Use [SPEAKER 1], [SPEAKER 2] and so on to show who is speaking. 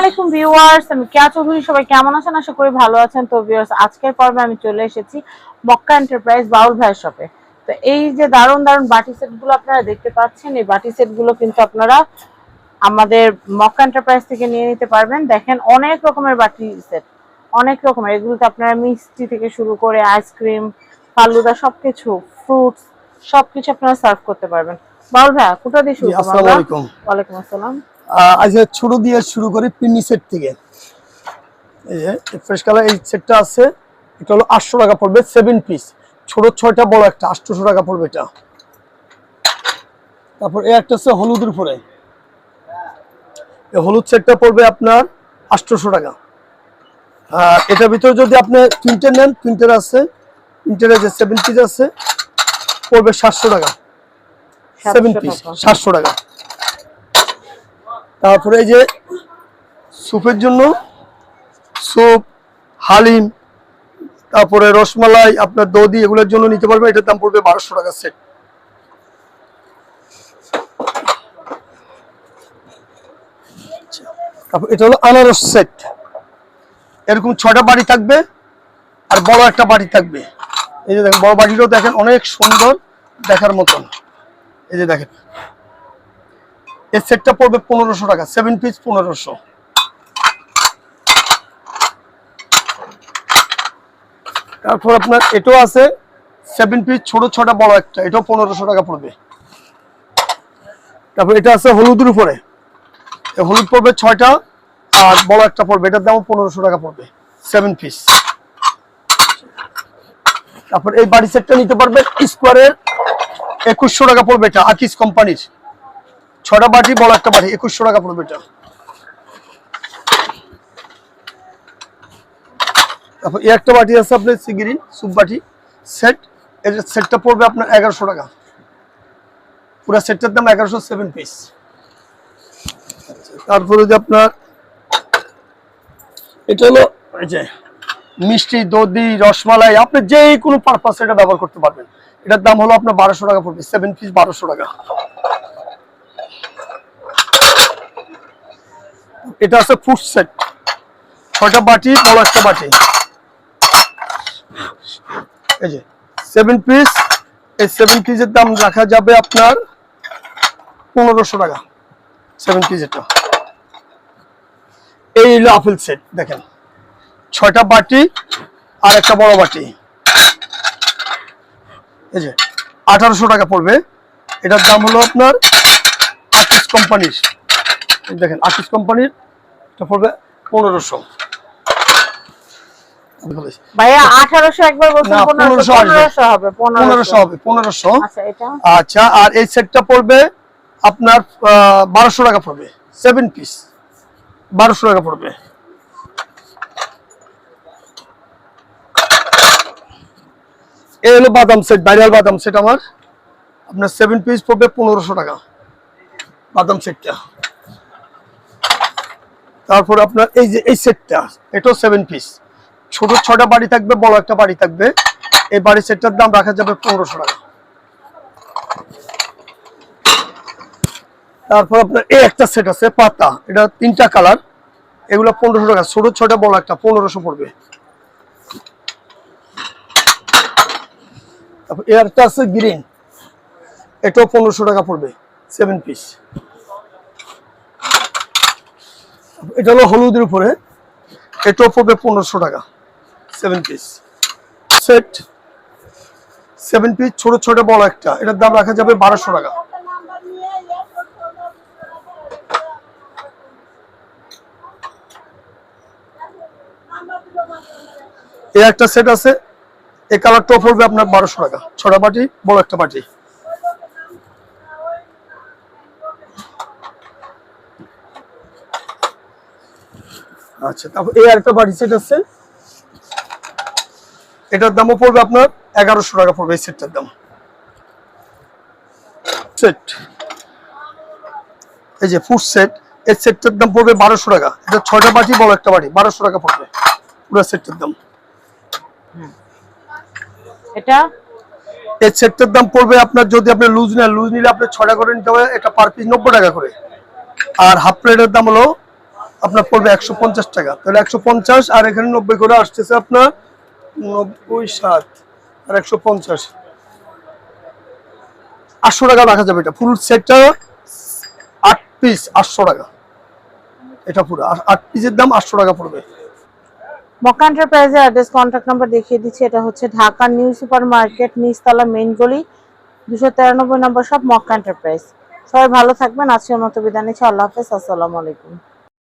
[SPEAKER 1] আলাইকুম ভিউয়ার্স, আমি কেয়া চৌধুরী। সবাই কেমন আছেন? আশা করি ভালো আছেন। তো ভিউয়ার্স, আজকের পর্বে আমি চলে এসেছি মক্কা এন্টারপ্রাইজ বাউল ভাইয়ের শপে। তো এই যে দারুণ দারুণ বাটি সেটগুলো আপনারা দেখতে পাচ্ছেন, এই বাটি সেটগুলো কিন্তু আপনারা আমাদের মক্কা এন্টারপ্রাইজ থেকে নিয়ে নিতে পারবেন। দেখেন অনেক রকমের বাটি সেট, অনেক রকমের। এগুলোতে আপনারা মিষ্টি থেকে শুরু করে আইসক্রিম, ফালুদা, সবকিছু, ফ্রুটস সবকিছু আপনারা সার্ভ করতে পারবেন। বাউল ভাইয়া, কোথা দিয়ে শুরু করব?
[SPEAKER 2] আসসালামু আলাইকুম।
[SPEAKER 1] ওয়ালাইকুম আসসালাম।
[SPEAKER 2] আজ ছোট দিয়ে শুরু করি পিনি সেট থেকে। এই যে ফ্রেশ কালার এই সেটটা আছে, এটা হলো 800 টাকা পড়বে, 7 পিস, ছোট 6টা বড় একটা, 800 টাকা পড়বে এটা। তারপর এই একটা আছে হলুদের উপরে, এই হলুদ সেটটা পড়বে আপনার 800 টাকা। আর এটার ভিতরে যদি আপনি তিনটে নেন, তিনটের আছে, তিনটের যে 7 পিস আছে পড়বে 700 টাকা, 7 পিস 700 টাকা। তারপরে এই যে স্যুপের জন্য স্যুপ, হালিম, তারপরে রসমালাই, আপনার দধি, এগুলোর জন্য নিতে পারবে। এটার দাম পড়বে 1200 টাকা সেট। তারপর এটা হলো আনারস সেট, এরকম 6টা বাড়ি থাকবে আর বড় একটা বাড়ি থাকবে। এই যে দেখেন বড় বাড়িটাও দেখেন অনেক সুন্দর দেখার মতন। এই যে দেখেন এই সেটটা পড়বে 1500 টাকা, 7 পিস 1500। তারপর আপনার এটাও আছে 7 পিস, ছোট 6টা বড় একটা, এটাও 1500 টাকা পড়বে। তারপর এটা আছে হলুদের উপরে, হলুদ পড়বে 6টা আর বড় একটা পড়বে, এটার দাম 1500 টাকা পড়বে, 7 পিস। তারপর এই বাড়ি সেটটা নিতে পারবেন স্কোয়ারের 2100 টাকা পড়বে, এটা আকিস কোম্পানির, 6টা বাটি বড় একটা বাটি, 2100 টাকা পড়বে এটা। তারপর এই একটা বাটি আছে আপনার সিগিরিন সুপ বাটি সেট, এর সেটটা পড়বে আপনার 1100 টাকা, পুরো সেটটার দাম 1100, 7 পিস। তারপরে যে আপনার এটা হলো এই যে মিষ্টি, দধি, রসমালাই, আপনি যে কোনো পারপাসে এটা ব্যবহার করতে পারবেন। এটার দাম হলো আপনার 1200 টাকা পড়বে, 7 পিস 1200 টাকা। এটা আছে ফুড সেট, 6টা বাটি বড় একটা বাটি, এই যে 7 পিস। এই 7 পিসের দাম রাখা যাবে আপনার 1500 টাকা, 7 পিস। এটা এই হলো আপেল সেট, দেখেন 6টা বাটি আর একটা বড় বাটি, এই যে 1800 টাকা পড়বে। এটার দাম হলো আপনার আকিস কোম্পানির, দেখেন আকিস কোম্পানির, এটা পড়বে 1500।
[SPEAKER 1] ভাইয়া 1800 একবার বলছেন, 1500 হবে,
[SPEAKER 2] 1500 হবে, 1500।
[SPEAKER 1] আচ্ছা এটা,
[SPEAKER 2] আচ্ছা, আর এই সেটটা পড়বে আপনার 1200 টাকা পড়বে, 7 পিস 1200 টাকা পড়বে। এই হলো বাদাম সেট, ভাইরাল বাদাম সেট আমার, আপনার 7 পিস পড়বে 1500 টাকা বাদাম সেটটা। তারপর আপনার এই যে এই সেটটা, এটাও 7 পিস, ছোট 6টা বাড়ি থাকবে, বড় একটা বাড়ি থাকবে। এই বাড়ি সেটটার দাম রাখা যাবে 1500 টাকা। তারপর আপনার এই একটা সেট আছে পাতা, এটা 3টা কালার, এগুলো 1500 টাকা, ছোট 6টা বড় একটা 1500 পড়বে। তারপর এই একটা আছে গ্রিন, এটাও 1500 টাকা পড়বে, 7 পিস। এটা হলো হলুদের উপরে, এটাও পড়বে 1500 টাকা, 7 পিস সেট, 7 পিস, ছোট 6টা বড় একটা, এটার দাম রাখা যাবে 1200 টাকা। এই একটা সেট আছে, এই কালারটাও পড়বে আপনার 1200 টাকা, 6টা বাটি বড় একটা বাটি। আচ্ছা, তারপর এই আরেকটা বাটি সেট আছে, এটার দামও পড়বে আপনার 1100 টাকা পড়বে, এই সেটটার দাম। সেট এই যে ফুড সেট, এই সেটটার দাম পড়বে 1200 টাকা, এটা 6টা বাটি বড় একটা বাটি, 1200 টাকা পড়বে পুরো সেটটার দাম।
[SPEAKER 1] এটা
[SPEAKER 2] এই সেটটার দাম পড়বে আপনার, যদি আপনি লুজ নেন, লুজ নিলে আপনি 6টা করে নিতে হবে, এটা পার পিস 90 টাকা করে। আর হাফ প্লেটের দাম হলো আপনার পড়বে 150 টাকা। তাহলে 150 আর এখানে 90 করে আসতেছে আপনার 90 7 আর 150 800 টাকা রাখা যাবে। এটা ফুল সেটটা 8 পিস 800 টাকা। এটা পুরো 8 পিসের দাম 800 টাকা পড়বে।
[SPEAKER 1] মক্কা এন্টারপ্রাইজের অ্যাড্রেস কন্ট্যাক্ট নাম্বার দেখিয়ে দিচ্ছি। এটা হচ্ছে ঢাকা নিউ সুপার মার্কেট, নিচতলা, মেইন গলি, 293 নম্বর শপ, মক্কা এন্টারপ্রাইজ। সবাই ভালো থাকবেন। আজকের মতো বিদায় নিচ্ছি। আল্লাহ হাফেজ। আসসালামু আলাইকুম।